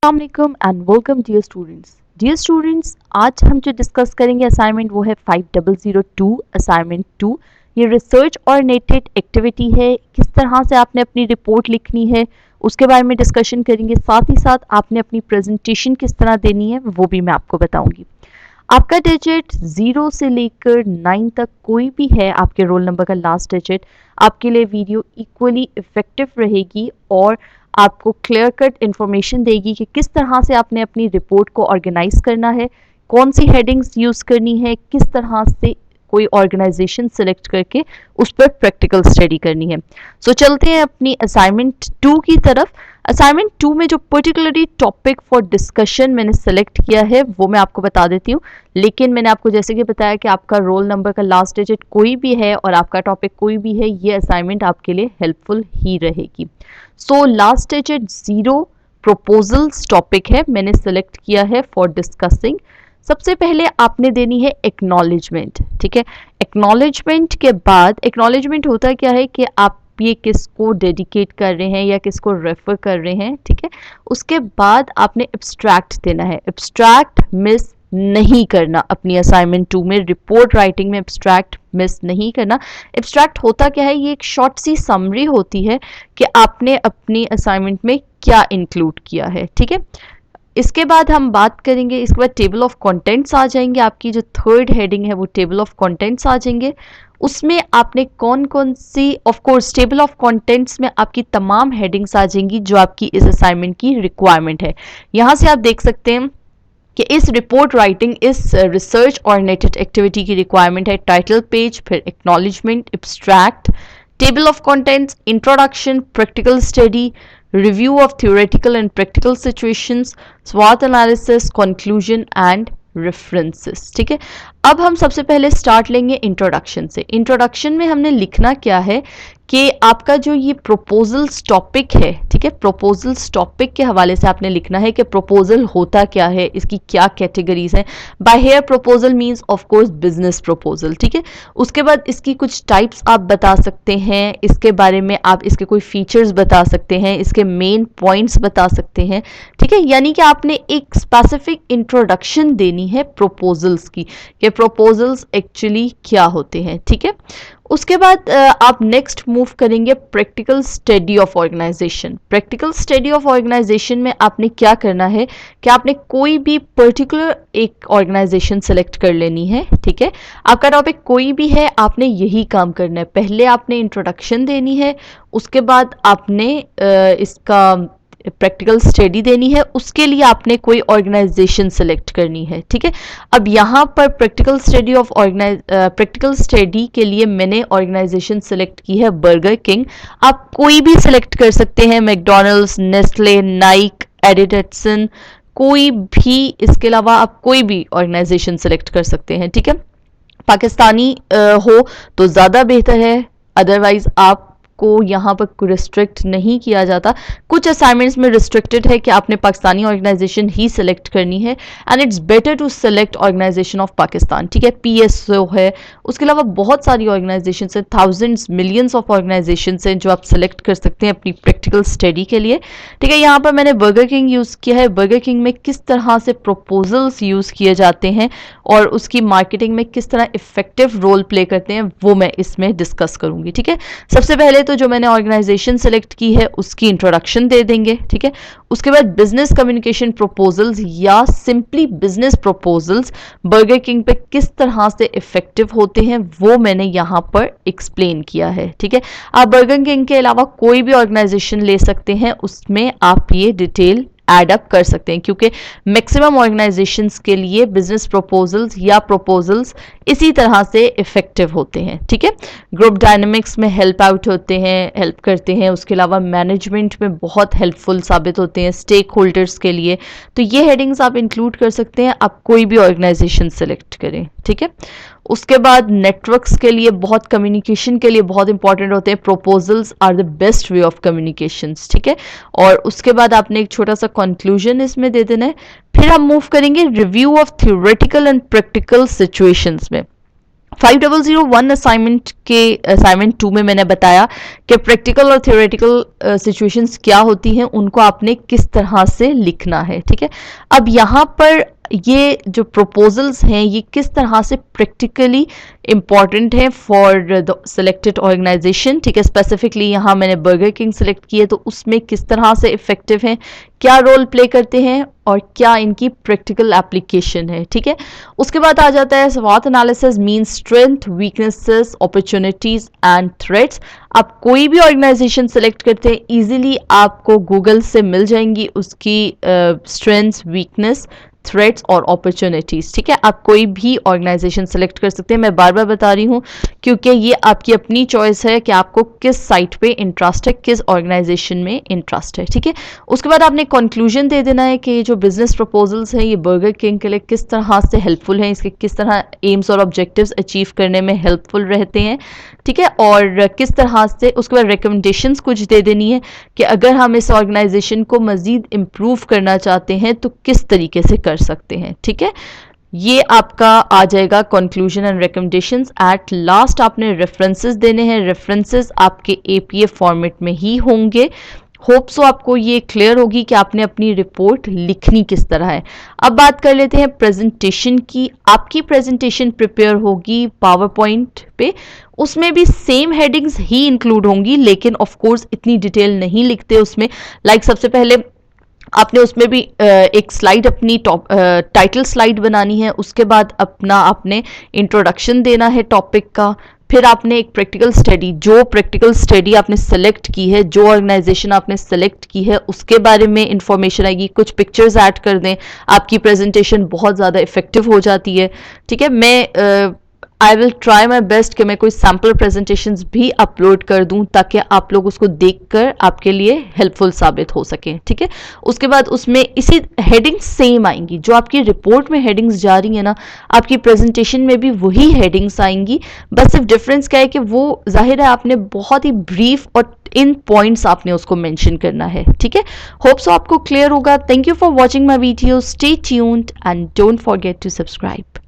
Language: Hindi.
अस्सलाम एंड वेलकम डियर स्टूडेंट्स। आज हम जो डिस्कस करेंगे असाइनमेंट वो है 5002 असाइनमेंट 2। ये रिसर्च ओरिएंटेड एक्टिविटी है। किस तरह से आपने अपनी रिपोर्ट लिखनी है उसके बारे में डिस्कशन करेंगे। साथ ही साथ आपने अपनी प्रेजेंटेशन किस तरह देनी है वो भी मैं आपको बताऊंगी। आपका डिजिट 0 से लेकर 9 तक कोई भी है आपके रोल नंबर का लास्ट डिजिट, आपके लिए वीडियो इक्वली इफेक्टिव रहेगी और आपको क्लियर कट इन्फॉर्मेशन देगी कि किस तरह से आपने अपनी रिपोर्ट को ऑर्गेनाइज करना है, कौन सी हेडिंग्स यूज़ करनी है, किस तरह से कोई ऑर्गेनाइजेशन सेलेक्ट करके उस पर प्रैक्टिकल स्टडी करनी है। सो चलते हैं अपनी असाइनमेंट 2 की तरफ। असाइनमेंट 2 में जो पर्टिकुलरली टॉपिक फॉर डिस्कशन मैंने सेलेक्ट किया है वो मैं आपको बता देती हूँ, लेकिन मैंने आपको जैसे कि बताया कि आपका रोल नंबर का लास्ट डिजिट कोई भी है और आपका टॉपिक कोई भी है, ये असाइनमेंट आपके लिए हेल्पफुल ही रहेगी। So last digit 0 proposals topic है, मैंने सेलेक्ट किया है फॉर डिस्कसिंग। सबसे पहले आपने देनी है एक्नॉलेजमेंट। ठीक है, एक्नॉलेजमेंट के बाद, एक्नॉलेजमेंट होता क्या है कि आप ये किसको डेडिकेट कर रहे हैं या किसको रेफर कर रहे हैं। ठीक है, उसके बाद आपने एब्स्ट्रैक्ट देना है। एब्स्ट्रैक्ट मिस नहीं करना अपनी असाइनमेंट 2 में, रिपोर्ट राइटिंग में एब्स्ट्रैक्ट मिस नहीं करना। एब्स्ट्रैक्ट होता क्या है, ये एक शॉर्ट सी समरी होती है कि आपने अपनी असाइनमेंट में क्या इंक्लूड किया है। ठीक है, इसके बाद हम बात करेंगे, इसके बाद टेबल ऑफ कंटेंट्स आ जाएंगे। आपकी जो थर्ड हेडिंग है वो टेबल ऑफ कंटेंट्स आ जाएंगे। उसमें आपने कौन कौन सी, of course table of contents में आपकी तमाम हेडिंग्स आ जाएंगी जो आपकी इस असाइनमेंट की रिक्वायरमेंट है। यहां से आप देख सकते हैं कि इस रिपोर्ट राइटिंग, इस रिसर्च ओरिएंटेड एक्टिविटी की रिक्वायरमेंट है टाइटल पेज, फिर acknowledgement, abstract, table of contents, introduction, practical study, review of theoretical and practical situations, SWOT analysis, conclusion and references। ठीक है, अब हम सबसे पहले स्टार्ट लेंगे इंट्रोडक्शन से। इंट्रोडक्शन में हमने लिखना क्या है कि आपका जो ये प्रपोजल्स टॉपिक है, ठीक है, प्रपोजल्स टॉपिक के हवाले से आपने लिखना है कि प्रपोजल होता क्या है, इसकी क्या कैटेगरीज हैं। By hair proposal means of course business proposal. ठीक है, उसके बाद इसकी कुछ टाइप्स आप बता सकते हैं, इसके बारे में आप इसके कोई फीचर्स बता सकते हैं, इसके मेन पॉइंट्स बता सकते हैं। ठीक है, यानी कि आपने एक स्पेसिफिक इंट्रोडक्शन देनी है प्रपोजल्स की कि प्रपोजल्स एक्चुअली क्या होते हैं। ठीक है, उसके बाद आप नेक्स्ट मूव करेंगे practical study of organization. Practical study of organization में आपने क्या करना है कि आपने कोई भी पर्टिकुलर एक ऑर्गेनाइजेशन सेलेक्ट कर लेनी है। ठीक है, आपका टॉपिक कोई भी है, आपने यही काम करना है। पहले आपने इंट्रोडक्शन देनी है, उसके बाद आपने इसका प्रैक्टिकल स्टडी देनी है, उसके लिए आपने कोई ऑर्गेनाइजेशन सेलेक्ट करनी है। ठीक है, अब यहाँ पर प्रैक्टिकल स्टडी के लिए मैंने ऑर्गेनाइजेशन सेलेक्ट की है बर्गर किंग। आप कोई भी सेलेक्ट कर सकते हैं, मैकडॉनल्ड्स, नेस्ले, नाइक, एडिसन, कोई भी। इसके अलावा आप कोई भी ऑर्गेनाइजेशन सेलेक्ट कर सकते हैं। ठीक है, पाकिस्तानी हो तो ज़्यादा बेहतर है, अदरवाइज आप को यहाँ पर रिस्ट्रिक्ट नहीं किया जाता। कुछ असाइनमेंट्स में रिस्ट्रिक्टेड है कि आपने पाकिस्तानी ऑर्गेनाइजेशन ही सिलेक्ट करनी है, and it's better to select organization of Pakistan. ठीक है, पीएसओ है, उसके अलावा बहुत सारी ऑर्गेनाइजेशन हैं, थाउजेंड्स मिलियंस ऑफ ऑर्गेनाइजेशन हैं जो आप सिलेक्ट कर सकते हैं अपनी प्रैक्टिकल स्टडी के लिए। ठीक है, यहाँ पर मैंने बर्गर किंग यूज़ किया है। बर्गर किंग में किस तरह से प्रपोजल्स यूज़ किए जाते हैं और उसकी मार्केटिंग में किस तरह इफेक्टिव रोल प्ले करते हैं वो मैं इसमें डिस्कस करूंगी। ठीक है, सबसे पहले तो जो मैंने ऑर्गेनाइजेशन सेलेक्ट की है उसकी इंट्रोडक्शन दे देंगे। ठीक है, उसके बाद बिजनेस कम्युनिकेशन प्रपोजल्स या simply business proposals burger king पे किस तरह से इफेक्टिव होते हैं वो मैंने यहां पर एक्सप्लेन किया है। ठीक है, आप बर्गर किंग के अलावा कोई भी ऑर्गेनाइजेशन ले सकते हैं, उसमें आप ये डिटेल एड अप कर सकते हैं, क्योंकि मैक्सिमम ऑर्गेनाइजेशंस के लिए बिजनेस प्रपोजल्स या प्रपोजल्स इसी तरह से इफेक्टिव होते हैं। ठीक है, ग्रुप डायनामिक्स में हेल्प आउट होते हैं, हेल्प करते हैं, उसके अलावा मैनेजमेंट में बहुत हेल्पफुल साबित होते हैं स्टेक होल्डर्स के लिए। तो ये हेडिंग्स आप इंक्लूड कर सकते हैं, आप कोई भी ऑर्गेनाइजेशन सेलेक्ट करें। ठीक है, उसके बाद नेटवर्क्स के लिए, बहुत कम्युनिकेशन के लिए बहुत इंपॉर्टेंट होते हैं। Proposals are the best way of communications. ठीक है, और उसके बाद आपने एक छोटा सा कंक्लूजन इसमें दे देना है। फिर हम मूव करेंगे review of theoretical and practical situations में। 5001 असाइनमेंट 2 में मैंने बताया कि प्रैक्टिकल और थियोरेटिकल सिचुएशंस क्या होती हैं, उनको आपने किस तरह से लिखना है। ठीक है, अब यहाँ पर ये जो प्रपोजल्स हैं ये किस तरह से प्रैक्टिकली इंपॉर्टेंट है फॉर द सिलेक्टेड ऑर्गेनाइजेशन। ठीक है, स्पेसिफिकली यहाँ मैंने बर्गर किंग सिलेक्ट किए, तो उसमें किस तरह से इफेक्टिव हैं, क्या रोल प्ले करते हैं और क्या इनकी प्रैक्टिकल एप्लीकेशन है। ठीक है, उसके बाद आ जाता है स्वॉट analysis, mean strength, weaknesses, opportunities and threats. आप कोई भी ऑर्गेनाइजेशन सेलेक्ट करते हैं, इजीली आपको गूगल से मिल जाएंगी उसकी स्ट्रेंथ्स, वीकनेस, थ्रेट्स और अपॉर्चुनिटीज। ठीक है, आप कोई भी ऑर्गेनाइजेशन सेलेक्ट कर सकते हैं। मैं बार बार बता रही हूँ क्योंकि ये आपकी अपनी चॉइस है कि आपको किस साइट पे इंटरेस्ट है, किस ऑर्गेनाइजेशन में इंटरेस्ट है। ठीक है, उसके बाद आपने कंक्लूजन दे देना है कि ये जो बिजनेस प्रपोजल्स हैं ये बर्गर किंग के लिए किस तरह से हेल्पफुल हैं, इसके किस तरह एम्स और ऑब्जेक्टिव्स अचीव करने में हेल्पफुल रहते हैं। ठीक है, और किस तरह से उसके बाद रिकमेंडेशंस कुछ दे देनी है कि अगर हम इस ऑर्गेनाइजेशन को मजीद इम्प्रूव करना चाहते हैं तो किस तरीके से कर सकते हैं। ठीक है, ये आपका आ जाएगा conclusion and recommendations. At last आपने रेफरेंसेस देने हैं, रेफरेंसेस आपके एपीए फॉर्मेट में ही होंगे। होप सो आपको ये क्लियर होगी कि आपने अपनी रिपोर्ट लिखनी किस तरह है। अब बात कर लेते हैं प्रेजेंटेशन की। आपकी प्रेजेंटेशन प्रिपेयर होगी पावर पॉइंट पे, उसमें भी सेम हेडिंग्स ही इंक्लूड होंगी, लेकिन ऑफ कोर्स इतनी डिटेल नहीं लिखते उसमें। लाइक सबसे पहले आपने उसमें भी एक स्लाइड अपनी टाइटल स्लाइड बनानी है, उसके बाद अपना आपने इंट्रोडक्शन देना है टॉपिक का, फिर आपने एक प्रैक्टिकल स्टडी, जो प्रैक्टिकल स्टडी आपने सेलेक्ट की है, जो ऑर्गेनाइजेशन आपने सेलेक्ट की है उसके बारे में इंफॉर्मेशन आएगी, कुछ पिक्चर्स ऐड कर दें, आपकी प्रेजेंटेशन बहुत ज़्यादा इफेक्टिव हो जाती है। ठीक है, मैं I will try my best कि मैं कोई सैम्पल प्रेजेंटेशंस भी अपलोड कर दूं ताकि आप लोग उसको देखकर आपके लिए हेल्पफुल साबित हो सकें। ठीक है, उसके बाद उसमें इसी हेडिंग्स सेम आएंगी, जो आपकी रिपोर्ट में हेडिंग्स जा रही है ना, आपकी प्रेजेंटेशन में भी वही हेडिंग्स आएंगी। बस सिर्फ डिफरेंस क्या है कि वो जाहिर है आपने बहुत ही ब्रीफ और इन पॉइंट्स आपने उसको मेंशन करना है। ठीक है, होप सो आपको क्लियर होगा। Thank you for watching my video, stay tuned and don't forget to subscribe.